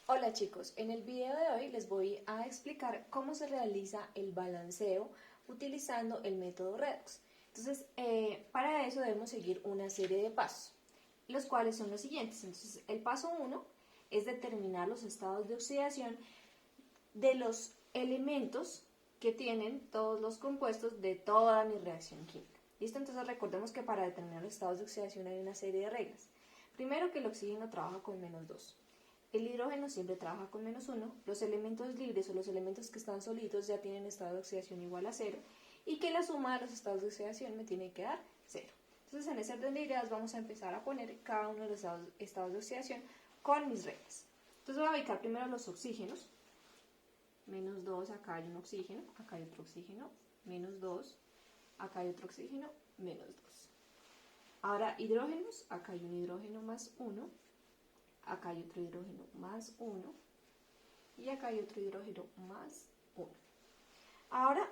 Hola chicos, en el video de hoy les voy a explicar cómo se realiza el balanceo utilizando el método Redox. Entonces, para eso debemos seguir una serie de pasos, los cuales son los siguientes. Entonces, el paso 1 es determinar los estados de oxidación de los elementos que tienen todos los compuestos de toda mi reacción química. ¿Listo? Entonces recordemos que para determinar los estados de oxidación hay una serie de reglas. Primero, que el oxígeno trabaja con -2. El hidrógeno siempre trabaja con -1, los elementos libres o los elementos que están solitos ya tienen estado de oxidación igual a 0 y que la suma de los estados de oxidación me tiene que dar 0. Entonces en ese orden de ideas vamos a empezar a poner cada uno de los estados de oxidación con mis reglas. Entonces voy a ubicar primero los oxígenos, -2, acá hay un oxígeno, acá hay otro oxígeno, -2, acá hay otro oxígeno, -2. Ahora hidrógenos, acá hay un hidrógeno más 1, acá hay otro hidrógeno más 1 y acá hay otro hidrógeno más 1. Ahora,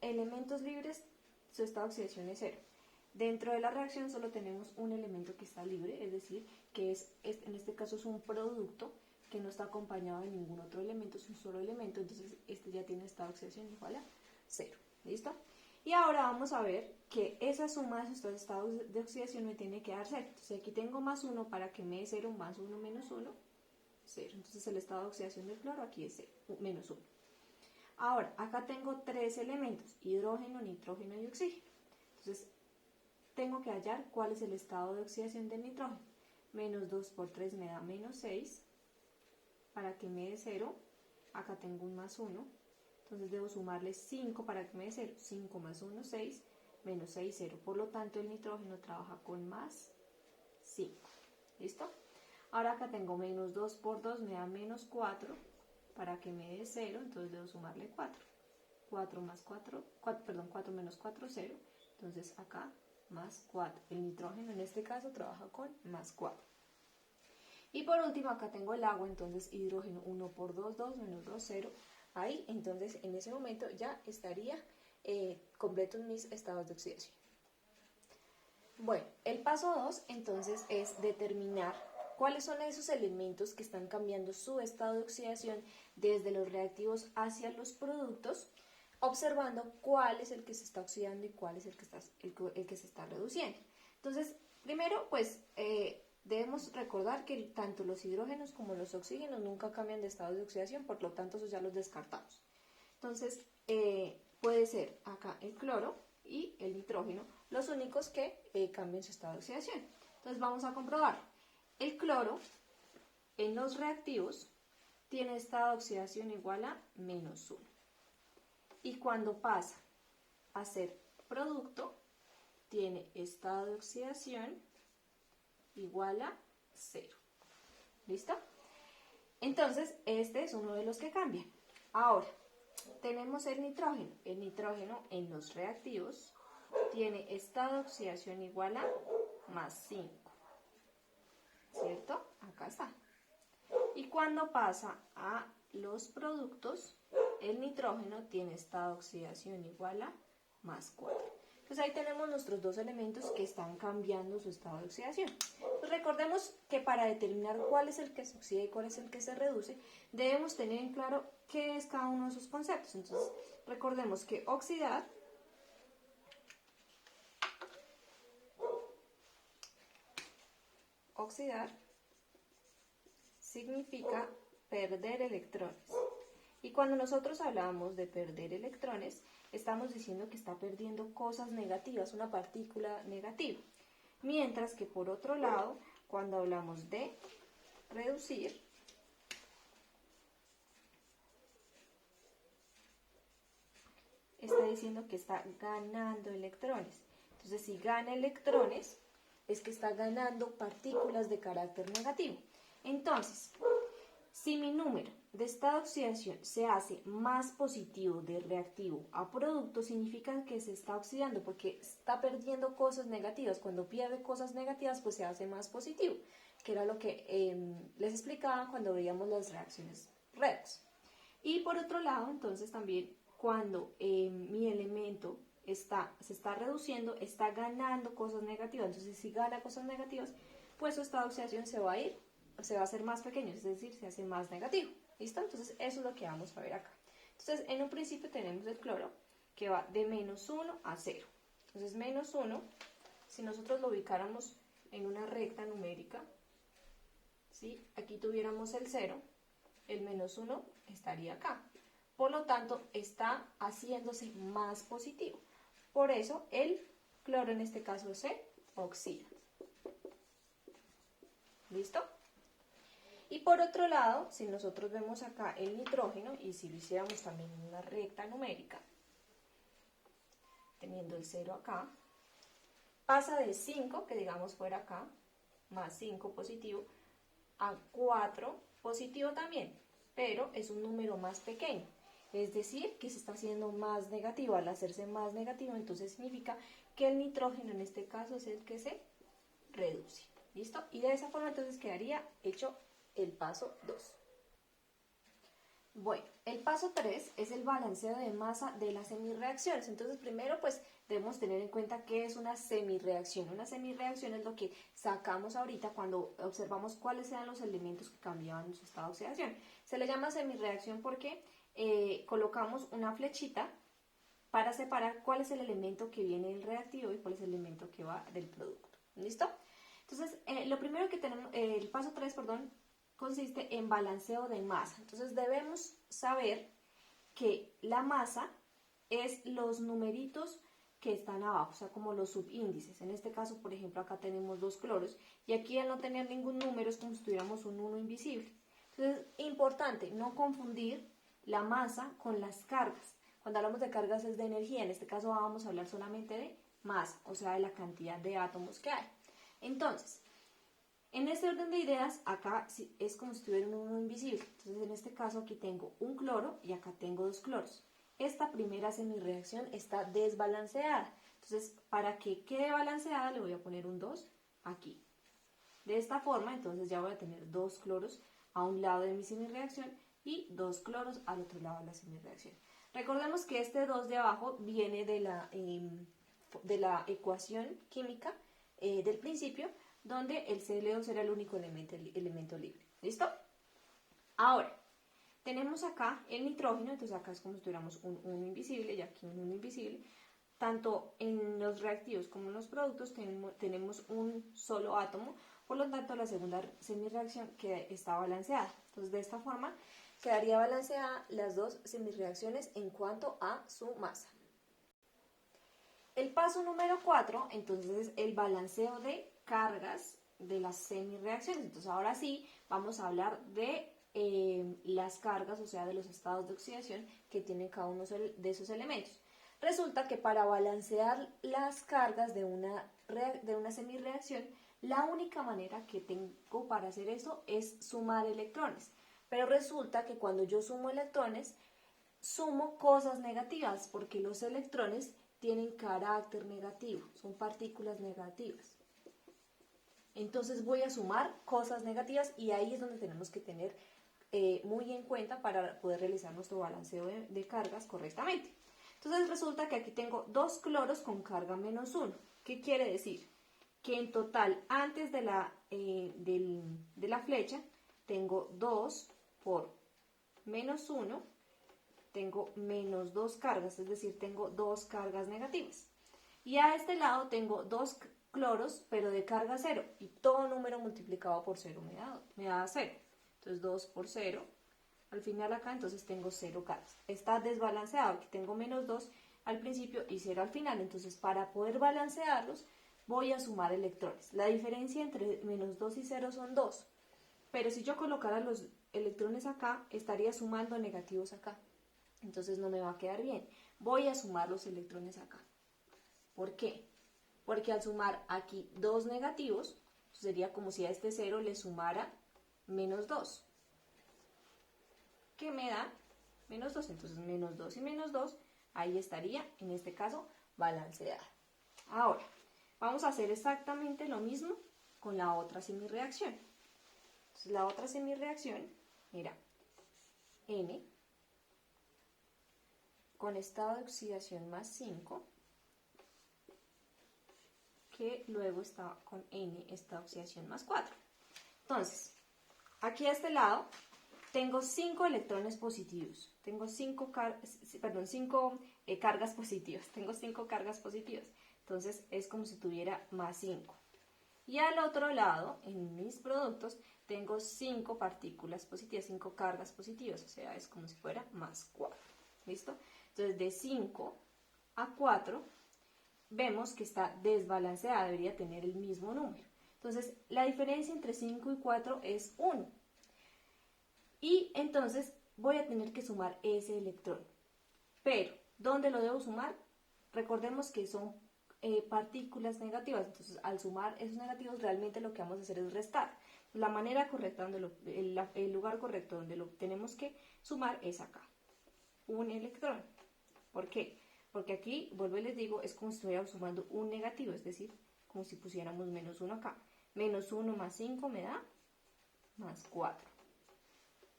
elementos libres, su estado de oxidación es 0. Dentro de la reacción solo tenemos un elemento que está libre, es decir, que en este caso es un producto que no está acompañado de ningún otro elemento, es un solo elemento, entonces este ya tiene estado de oxidación igual a 0. ¿Listo? Y ahora vamos a ver que esa suma de sus estados de oxidación me tiene que dar 0. Entonces aquí tengo más 1 para que me dé 0, más 1 menos 1, 0. Entonces el estado de oxidación del cloro aquí es 0, menos 1. Ahora, acá tengo tres elementos, hidrógeno, nitrógeno y oxígeno. Entonces tengo que hallar cuál es el estado de oxidación del nitrógeno. -2 por 3 me da -6, para que me dé 0. Acá tengo un más 1. Entonces debo sumarle 5 para que me dé 0. 5 más 1, 6, menos 6, 0. Por lo tanto, el nitrógeno trabaja con más 5. ¿Listo? Ahora acá tengo -2 por 2 me da -4 para que me dé 0. Entonces debo sumarle 4. 4 más 4, 4 menos 4, 0. Entonces acá más 4. El nitrógeno en este caso trabaja con más 4. Y por último acá tengo el agua, entonces hidrógeno 1 por 2, 2 menos 2, 0. Ahí, entonces en ese momento ya estaría completos mis estados de oxidación. Bueno, el paso 2 entonces es determinar cuáles son esos elementos que están cambiando su estado de oxidación desde los reactivos hacia los productos, observando cuál es el que se está oxidando y cuál es el que se está reduciendo. Entonces, primero, pues debemos recordar que tanto los hidrógenos como los oxígenos nunca cambian de estado de oxidación, por lo tanto, esos ya los descartamos. Entonces, puede ser acá el cloro y el nitrógeno los únicos que cambian su estado de oxidación. Entonces, vamos a comprobar. El cloro en los reactivos tiene estado de oxidación igual a -1. Y cuando pasa a ser producto, tiene estado de oxidación igual a 0. ¿Listo? Entonces, este es uno de los que cambia. Ahora, tenemos el nitrógeno. El nitrógeno en los reactivos tiene estado de oxidación igual a +5. ¿Cierto? Acá está. Y cuando pasa a los productos, el nitrógeno tiene estado de oxidación igual a +4. Entonces ahí tenemos nuestros dos elementos que están cambiando su estado de oxidación. Pues recordemos que para determinar cuál es el que se oxida y cuál es el que se reduce, debemos tener en claro qué es cada uno de esos conceptos. Entonces recordemos que oxidar significa perder electrones. Y cuando nosotros hablamos de perder electrones, estamos diciendo que está perdiendo cosas negativas, una partícula negativa. Mientras que por otro lado, cuando hablamos de reducir, está diciendo que está ganando electrones. Entonces, si gana electrones, es que está ganando partículas de carácter negativo. Entonces, si mi número de estado de oxidación se hace más positivo de reactivo a producto, significa que se está oxidando porque está perdiendo cosas negativas. Cuando pierde cosas negativas, pues se hace más positivo, que era lo que les explicaba cuando veíamos las reacciones redox. Y por otro lado, entonces también cuando mi elemento se está reduciendo, está ganando cosas negativas. Entonces, si gana cosas negativas, pues su estado de oxidación se va a ir se va a hacer más pequeño, es decir, se hace más negativo. ¿Listo? Entonces eso es lo que vamos a ver acá. Entonces en un principio tenemos el cloro que va de -1 a 0. Entonces -1, si nosotros lo ubicáramos en una recta numérica, ¿sí? Aquí tuviéramos el 0, el -1 estaría acá. Por lo tanto, está haciéndose más positivo. Por eso el cloro en este caso se oxida. ¿Listo? Y por otro lado, si nosotros vemos acá el nitrógeno, y si lo hiciéramos también en una recta numérica, teniendo el 0 acá, pasa de 5, que digamos fuera acá, más 5 positivo, a 4 positivo también, pero es un número más pequeño. Es decir, que se está haciendo más negativo. Al hacerse más negativo, entonces significa que el nitrógeno en este caso es el que se reduce. ¿Listo? Y de esa forma entonces quedaría hecho el paso 2. Bueno, el paso 3 es el balanceo de masa de las semirreacciones. Entonces, primero pues debemos tener en cuenta qué es una semirreacción. Una semirreacción es lo que sacamos ahorita cuando observamos cuáles eran los elementos que cambiaban su estado de oxidación. Se le llama semirreacción porque colocamos una flechita para separar cuál es el elemento que viene del reactivo y cuál es el elemento que va del producto. ¿Listo? Entonces, lo primero que tenemos, el paso 3, perdón, consiste en balanceo de masa. Entonces debemos saber que la masa es los numeritos que están abajo, o sea, como los subíndices. En este caso, por ejemplo, acá tenemos 2 cloros y aquí al no tener ningún número es como si tuviéramos un 1 invisible. Entonces, importante no confundir la masa con las cargas. Cuando hablamos de cargas es de energía, en este caso vamos a hablar solamente de masa, o sea, de la cantidad de átomos que hay. Entonces, en este orden de ideas, acá es como si tuviera un 1 invisible. Entonces, en este caso aquí tengo un cloro y acá tengo 2 cloros. Esta primera semirreacción está desbalanceada. Entonces, para que quede balanceada, le voy a poner un 2 aquí. De esta forma, entonces ya voy a tener 2 cloros a un lado de mi semirreacción y 2 cloros al otro lado de la semirreacción. Recordemos que este 2 de abajo viene de la ecuación química del principio, donde el Cl2 era el único elemento libre. ¿Listo? Ahora, tenemos acá el nitrógeno, entonces acá es como si tuviéramos un 1 invisible y aquí un 1 invisible. Tanto en los reactivos como en los productos tenemos un solo átomo, por lo tanto la segunda semirreacción está balanceada. Entonces de esta forma quedaría balanceada las dos semirreacciones en cuanto a su masa. El paso número 4, entonces, es el balanceo de cargas de las semirreacciones. Entonces ahora sí vamos a hablar de las cargas, o sea, de los estados de oxidación que tienen cada uno de esos elementos. Resulta que para balancear las cargas de una semirreacción, la única manera que tengo para hacer eso es sumar electrones. Pero resulta que cuando yo sumo electrones, sumo cosas negativas, porque los electrones tienen carácter negativo, son partículas negativas. Entonces voy a sumar cosas negativas y ahí es donde tenemos que tener muy en cuenta para poder realizar nuestro balanceo de cargas correctamente. Entonces resulta que aquí tengo 2 cloros con carga -1. ¿Qué quiere decir? Que en total, antes de la flecha, tengo 2 por -1, tengo -2 cargas, es decir, tengo 2 cargas negativas. Y a este lado tengo 2 cloros, pero de carga 0, y todo número multiplicado por 0 me da 0. Entonces 2 por 0, al final acá, entonces tengo 0 cargas. Está desbalanceado, aquí tengo -2 al principio y 0 al final. Entonces para poder balancearlos voy a sumar electrones. La diferencia entre -2 y 0 son 2. Pero si yo colocara los electrones acá, estaría sumando negativos acá. Entonces no me va a quedar bien. Voy a sumar los electrones acá. ¿Por qué? Porque al sumar aquí 2 negativos, sería como si a este 0 le sumara -2. ¿Qué me da? -2. Entonces -2 y -2, ahí estaría, en este caso, balanceada. Ahora, vamos a hacer exactamente lo mismo con la otra semirreacción. Entonces la otra semirreacción era N con estado de oxidación +5, que luego está con N, estado de oxidación +4. Entonces, aquí a este lado tengo 5 electrones positivos, tengo 5 cargas positivas, tengo 5 cargas positivas, entonces es como si tuviera más 5. Y al otro lado, en mis productos, tengo 5 partículas positivas, 5 cargas positivas, o sea, es como si fuera más 4, ¿listo? Entonces de 5 a 4 vemos que está desbalanceada, debería tener el mismo número. Entonces la diferencia entre 5 y 4 es 1. Y entonces voy a tener que sumar ese electrón. Pero, ¿dónde lo debo sumar? Recordemos que son partículas negativas, entonces al sumar esos negativos realmente lo que vamos a hacer es restar. La manera correcta, el lugar correcto donde lo tenemos que sumar es acá, un electrón. ¿Por qué? Porque aquí, vuelvo y les digo, es como si estuviéramos sumando un negativo, es decir, como si pusiéramos menos 1 acá. Menos 1 más 5 me da más 4.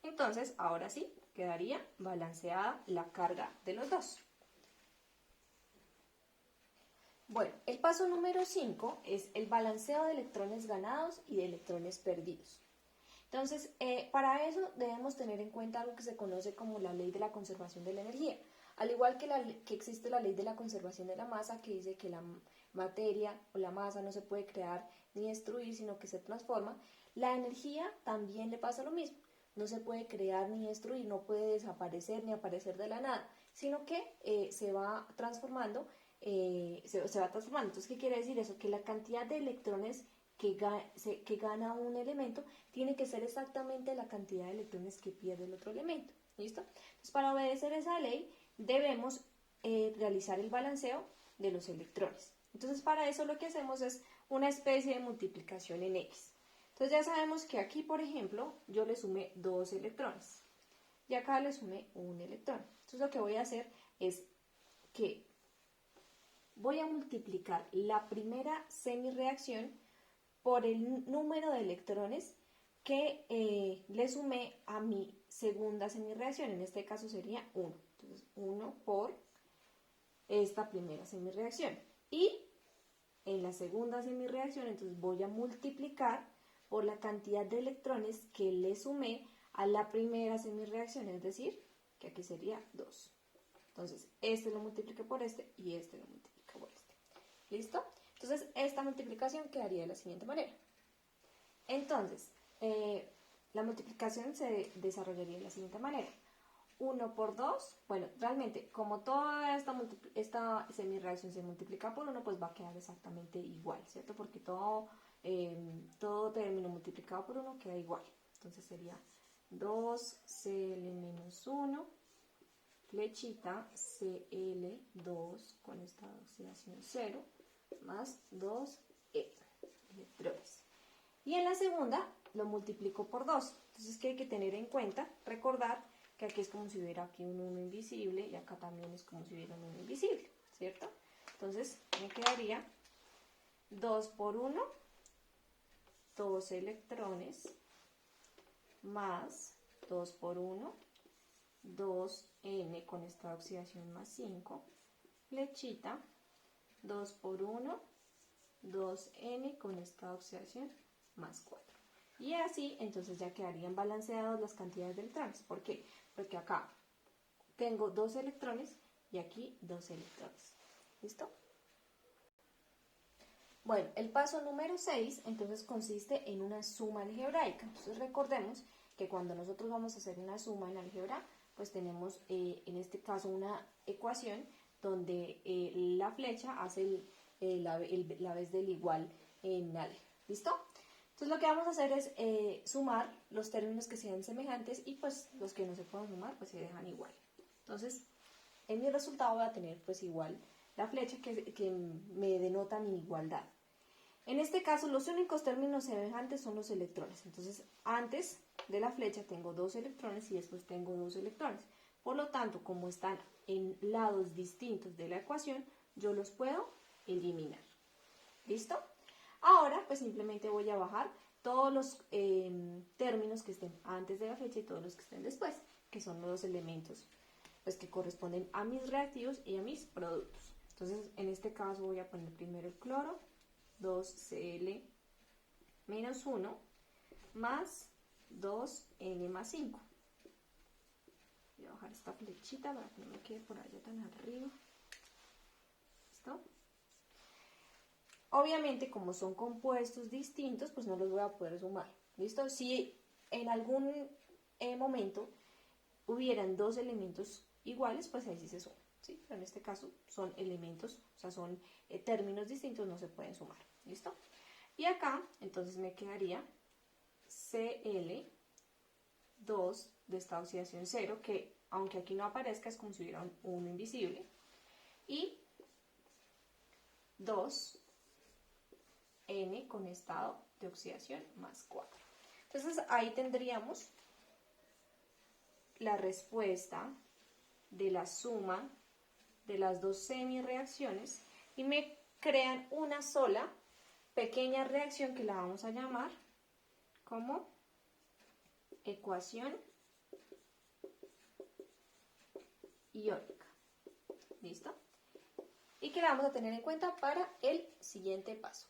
Entonces, ahora sí, quedaría balanceada la carga de los dos. Bueno, el paso número 5 es el balanceo de electrones ganados y de electrones perdidos. Entonces, para eso debemos tener en cuenta algo que se conoce como la ley de la conservación de la energía. Al igual que existe la ley de la conservación de la masa, que dice que la materia o la masa no se puede crear ni destruir, sino que se transforma, la energía también le pasa lo mismo. No se puede crear ni destruir, no puede desaparecer ni aparecer de la nada, sino que se va transformando, se va transformando. Entonces, ¿qué quiere decir eso? Que la cantidad de electrones que gana un elemento tiene que ser exactamente la cantidad de electrones que pierde el otro elemento. ¿Listo? Entonces, para obedecer esa ley, debemos realizar el balanceo de los electrones. Entonces, para eso lo que hacemos es una especie de multiplicación en X. Entonces ya sabemos que aquí, por ejemplo, yo le sumé 2 electrones y acá le sumé un electrón. Entonces lo que voy a hacer es que voy a multiplicar la primera semireacción por el número de electrones que le sumé a mi segunda semireacción. En este caso sería 1. Entonces 1 por esta primera semireacción. Y en la segunda semireacción, entonces voy a multiplicar por la cantidad de electrones que le sumé a la primera semireacción, es decir, que aquí sería 2. Entonces, este lo multiplico por este y este lo multiplico por este. ¿Listo? Entonces, esta multiplicación quedaría de la siguiente manera. Entonces, la multiplicación se desarrollaría de la siguiente manera. 1 por 2, bueno, realmente, como toda esta semireacción se multiplica por 1, pues va a quedar exactamente igual, ¿cierto? Porque todo término multiplicado por 1 queda igual. Entonces sería 2Cl menos 1, flechita Cl2 con esta oxidación 0, más 2E electrones. Y en la segunda lo multiplico por 2. Entonces, ¿qué hay que tener en cuenta? Recordar que aquí es como si hubiera aquí un 1 invisible y acá también es como si hubiera un 1 invisible, ¿cierto? Entonces me quedaría 2 por 1, 2 electrones, más 2 por 1, 2n con esta oxidación más 5, flechita, 2 por 1, 2n con esta oxidación más 4. Y así, entonces ya quedarían balanceadas las cantidades de electrones. ¿Por qué? Porque acá tengo 2 electrones y aquí 2 electrones. ¿Listo? Bueno, el paso número 6 entonces consiste en una suma algebraica. Entonces recordemos que cuando nosotros vamos a hacer una suma en álgebra, pues tenemos en este caso una ecuación donde la flecha hace la vez del igual en álgebra. ¿Listo? Entonces lo que vamos a hacer es sumar los términos que sean semejantes y pues los que no se puedan sumar pues se dejan igual. Entonces en mi resultado voy a tener pues igual la flecha que me denota mi igualdad. En este caso los únicos términos semejantes son los electrones. Entonces antes de la flecha tengo 2 electrones y después tengo 2 electrones. Por lo tanto, como están en lados distintos de la ecuación, yo los puedo eliminar. ¿Listo? Ahora, pues simplemente voy a bajar todos los términos que estén antes de la flecha y todos los que estén después, que son los elementos pues, que corresponden a mis reactivos y a mis productos. Entonces, en este caso voy a poner primero el cloro, 2Cl menos 1, más 2N más 5. Voy a bajar esta flechita para que no me quede por allá tan arriba. ¿Listo? Obviamente, como son compuestos distintos, pues no los voy a poder sumar. ¿Listo? Si en algún momento hubieran dos elementos iguales, pues ahí sí se suman, ¿sí? Pero en este caso son elementos, o sea, son términos distintos, no se pueden sumar. ¿Listo? Y acá, entonces me quedaría Cl2 de esta oxidación 0, que aunque aquí no aparezca, es como si hubiera un 1 invisible, y 2N con estado de oxidación más 4. Entonces ahí tendríamos la respuesta de la suma de las dos semireacciones y me crean una sola pequeña reacción que la vamos a llamar como ecuación iónica. ¿Listo? Y que la vamos a tener en cuenta para el siguiente paso.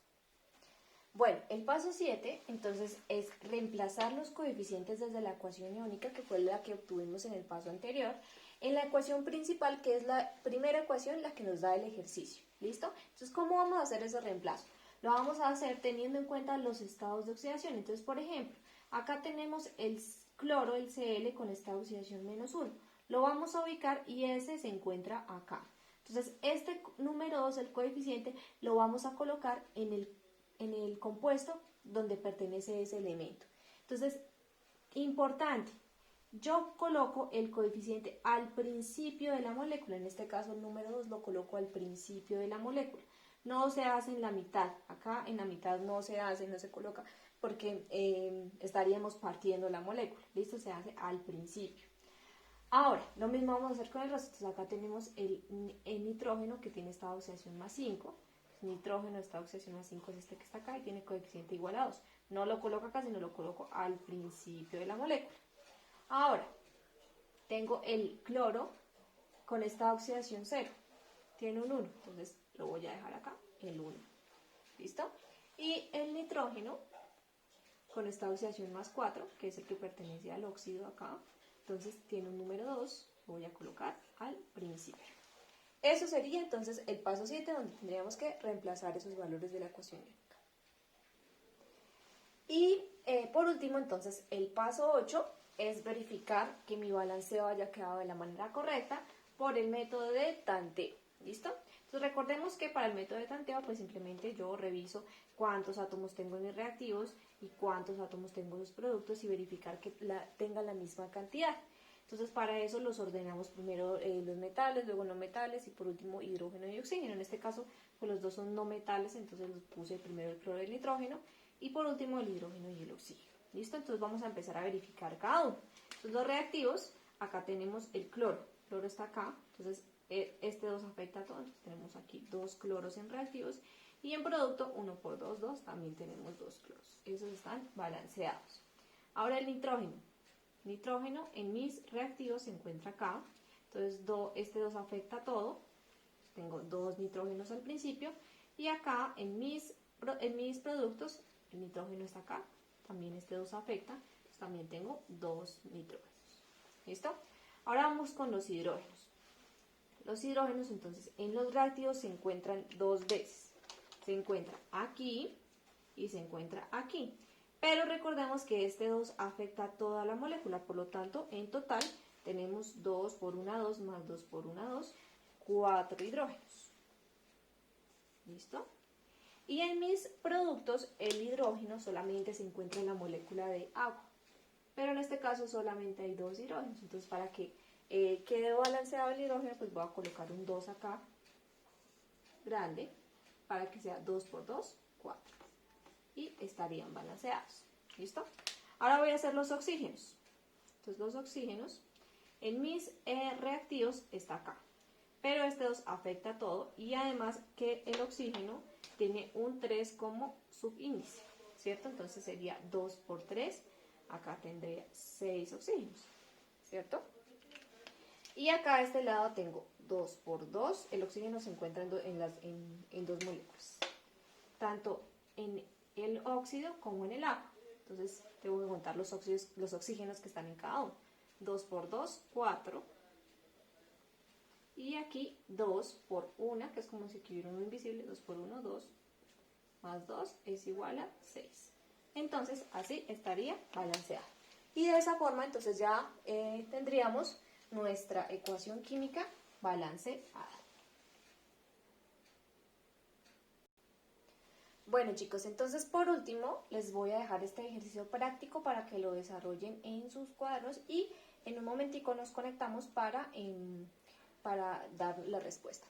Bueno, el paso 7, entonces, es reemplazar los coeficientes desde la ecuación iónica, que fue la que obtuvimos en el paso anterior, en la ecuación principal, que es la primera ecuación, la que nos da el ejercicio. ¿Listo? Entonces, ¿cómo vamos a hacer ese reemplazo? Lo vamos a hacer teniendo en cuenta los estados de oxidación. Entonces, por ejemplo, acá tenemos el cloro, el Cl, con estado de oxidación menos 1. Lo vamos a ubicar y ese se encuentra acá. Entonces, este número 2, el coeficiente, lo vamos a colocar en el compuesto donde pertenece ese elemento. Entonces, importante, yo coloco el coeficiente al principio de la molécula, en este caso el número 2 lo coloco al principio de la molécula. No se hace en la mitad, acá en la mitad no se hace, no se coloca, porque estaríamos partiendo la molécula, ¿listo? Se hace al principio. Ahora, lo mismo vamos a hacer con el resto. Entonces acá tenemos el nitrógeno que tiene estado de oxidación más 5. Nitrógeno, estado de oxidación más 5 es este que está acá y tiene coeficiente igual a 2. No lo coloco acá, sino lo coloco al principio de la molécula. Ahora, tengo el cloro con estado de oxidación 0. Tiene un 1, entonces lo voy a dejar acá, el 1. ¿Listo? Y el nitrógeno con estado de oxidación más 4, que es el que pertenece al óxido acá. Entonces tiene un número 2, lo voy a colocar al principio. Eso sería entonces el paso 7, donde tendríamos que reemplazar esos valores de la ecuación iónica. Y por último, entonces, el paso 8 es verificar que mi balanceo haya quedado de la manera correcta por el método de tanteo. ¿Listo? Entonces recordemos que para el método de tanteo, pues simplemente yo reviso cuántos átomos tengo en mis reactivos y cuántos átomos tengo en los productos y verificar que tengan la misma cantidad. Entonces para eso los ordenamos primero los metales, luego no metales y por último hidrógeno y oxígeno. En este caso, pues los dos son no metales, entonces los puse primero el cloro y el nitrógeno y por último el hidrógeno y el oxígeno. ¿Listo? Entonces vamos a empezar a verificar cada uno. Entonces los reactivos, acá tenemos el cloro. El cloro está acá, entonces este 2 afecta a todo, entonces tenemos aquí 2 cloros en reactivos y en producto 1 por 2, 2, también tenemos 2 cloros. Esos están balanceados. Ahora el nitrógeno. Nitrógeno en mis reactivos se encuentra acá, entonces este 2 afecta a todo, tengo 2 nitrógenos al principio y acá en mis productos el nitrógeno está acá, también este 2 afecta, entonces también tengo 2 nitrógenos. ¿Listo? Ahora vamos con los hidrógenos. Los hidrógenos, entonces, en los reactivos se encuentran dos veces. Se encuentra aquí y se encuentra aquí. Pero recordemos que este 2 afecta a toda la molécula, por lo tanto, en total tenemos 2 por 1, 2 más 2 por 1, 2, 4 hidrógenos. ¿Listo? Y en mis productos, el hidrógeno solamente se encuentra en la molécula de agua. Pero en este caso solamente hay 2 hidrógenos. Entonces, para que quede balanceado el hidrógeno, pues voy a colocar un 2 acá, grande, para que sea 2 por 2, 4. Y estarían balanceados. ¿Listo? Ahora voy a hacer los oxígenos. Entonces, los oxígenos, en mis reactivos está acá. Pero este 2 afecta a todo y además que el oxígeno tiene un 3 como subíndice, ¿cierto? Entonces sería 2 por 3, acá tendría 6 oxígenos, ¿cierto? Y acá a este lado tengo 2 por 2, el oxígeno se encuentra en dos moléculas, tanto en el óxido como en el agua. Entonces tengo que contar los oxígenos que están en cada uno. 2 por 2, 4. Y aquí 2 por 1, que es como si aquí hubiera uno invisible. 2 por 1, 2. Más 2 es igual a 6. Entonces así estaría balanceado. Y de esa forma entonces ya tendríamos nuestra ecuación química balanceada. Bueno chicos, entonces por último les voy a dejar este ejercicio práctico para que lo desarrollen en sus cuadernos y en un momentico nos conectamos para dar la respuesta.